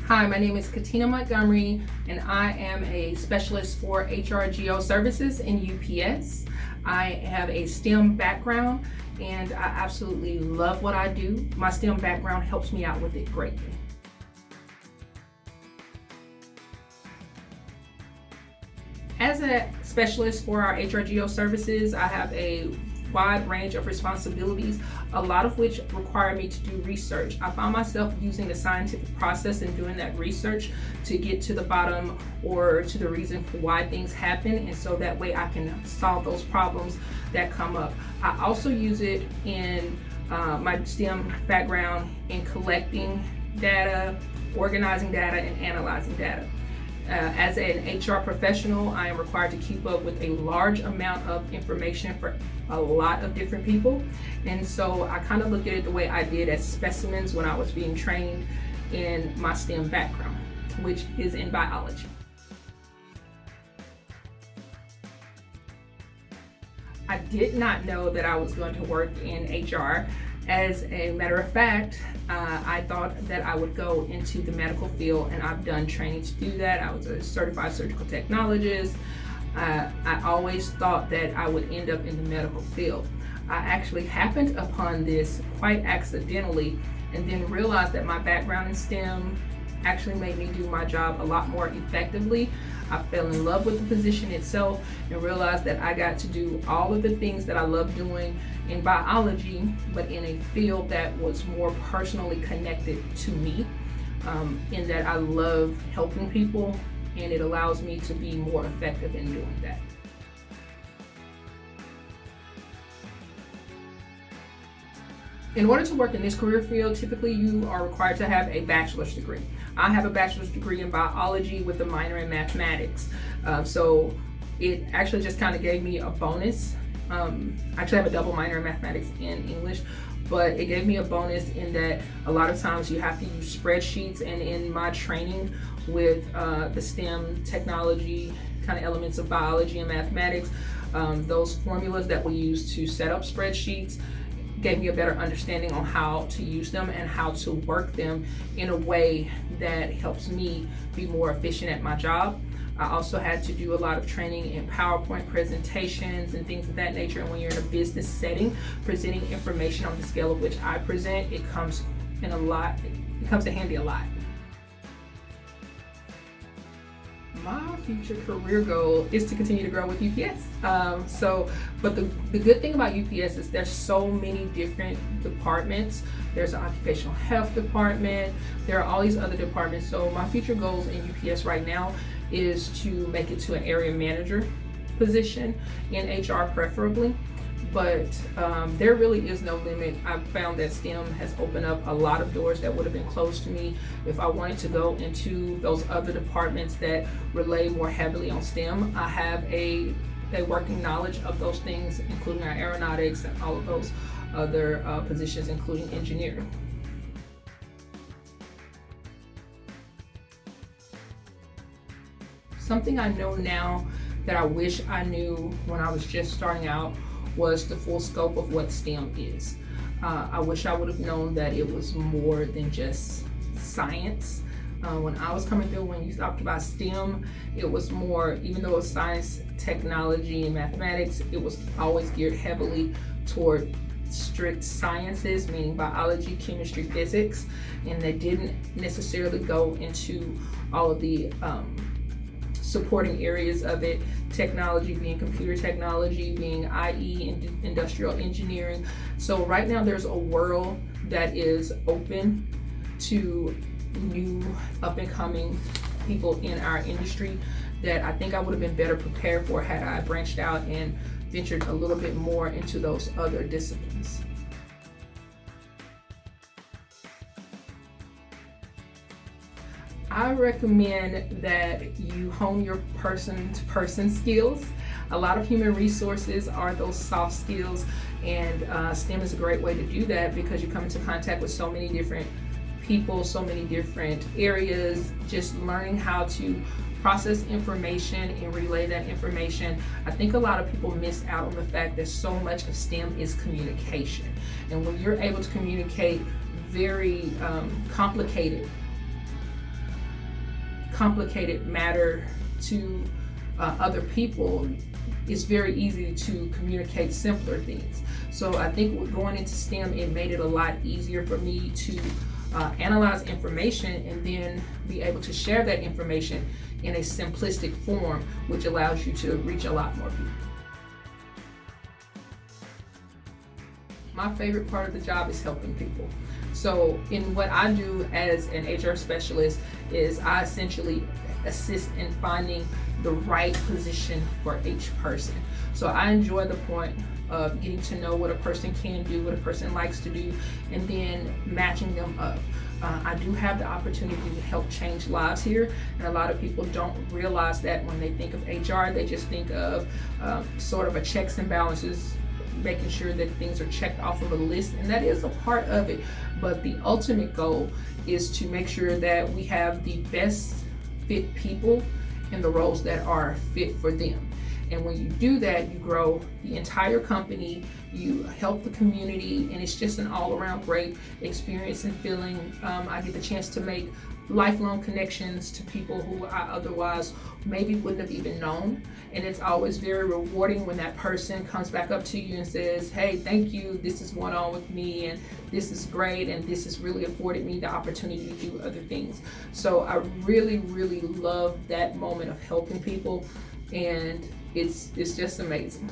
Hi, my name is Katyna Montgomery, and I am a specialist for HR Geoservices in UPS. I have a STEM background, and I absolutely love what I do. My STEM background helps me out with it greatly. As a specialist for our HR Geoservices, I have a wide range of responsibilities, a lot of which require me to do research. I found myself using the scientific process and doing that research to get to the bottom or to the reason for why things happen, and so that way I can solve those problems that come up. I also use it in my STEM background in collecting data, organizing data, and analyzing data. As an HR professional, I am required to keep up with a large amount of information for a lot of different people. And so I kind of look at it the way I did as specimens when I was being trained in my STEM background, which is in biology. I did not know that I was going to work in HR. As a matter of fact, I thought that I would go into the medical field, and I've done training to do that. I was a certified surgical technologist. I always thought that I would end up in the medical field. I actually happened upon this quite accidentally, and then realized that my background in STEM actually made me do my job a lot more effectively. I fell in love with the position itself and realized that I got to do all of the things that I love doing in biology, but in a field that was more personally connected to me, in that I love helping people, and it allows me to be more effective in doing that. In order to work in this career field, typically you are required to have a bachelor's degree. I have a bachelor's degree in biology with a minor in mathematics. So it actually just kind of gave me a bonus. I actually have a double minor in mathematics and English, but it gave me a bonus in that a lot of times you have to use spreadsheets, and in my training with the STEM technology kind of elements of biology and mathematics, those formulas that we use to set up spreadsheets gave me a better understanding on how to use them and how to work them in a way that helps me be more efficient at my job. I also had to do a lot of training in PowerPoint presentations and things of that nature. And when you're in a business setting, presenting information on the scale of which I present, it comes in to handy a lot. My future career goal is to continue to grow with UPS. But the good thing about UPS is there's so many different departments. There's an occupational health department. There are all these other departments. So my future goals in UPS right now is to make it to an area manager position in HR preferably. But there really is no limit. I've found that STEM has opened up a lot of doors that would have been closed to me if I wanted to go into those other departments that rely more heavily on STEM. I have a working knowledge of those things, including our aeronautics and all of those other positions, including engineering. Something I know now that I wish I knew when I was just starting out was the full scope of what STEM is. I wish I would have known that it was more than just science. When I was coming through, when you talked about STEM, it was more, even though it was science, technology, and mathematics, it was always geared heavily toward strict sciences, meaning biology, chemistry, physics, and they didn't necessarily go into all of the supporting areas of it, technology being computer technology, being IE, industrial engineering. So right now there's a world that is open to new up and coming people in our industry that I think I would have been better prepared for had I branched out and ventured a little bit more into those other disciplines. I recommend that you hone your person-to-person skills. A lot of human resources are those soft skills, and STEM is a great way to do that because you come into contact with so many different people, so many different areas. Just learning how to process information and relay that information. I think a lot of people miss out on the fact that so much of STEM is communication. And when you're able to communicate very complicated complicated matter to other people, it's very easy to communicate simpler things. So I think with going into STEM, it made it a lot easier for me to analyze information and then be able to share that information in a simplistic form, which allows you to reach a lot more people. My favorite part of the job is helping people. So in what I do as an HR specialist is I essentially assist in finding the right position for each person. So I enjoy the point of getting to know what a person can do, what a person likes to do, and then matching them up. I do have the opportunity to help change lives here, and a lot of people don't realize that when they think of HR, they just think of sort of a checks and balances, making sure that things are checked off of a list, and that is a part of it. But the ultimate goal is to make sure that we have the best fit people in the roles that are fit for them. And when you do that, you grow the entire company, you help the community, and it's just an all-around great experience and feeling. I get the chance to make lifelong connections to people who I otherwise maybe wouldn't have even known. And it's always very rewarding when that person comes back up to you and says, hey, thank you, this is going on with me, and this is great, and this has really afforded me the opportunity to do other things. So I really, really love that moment of helping people, and it's just amazing.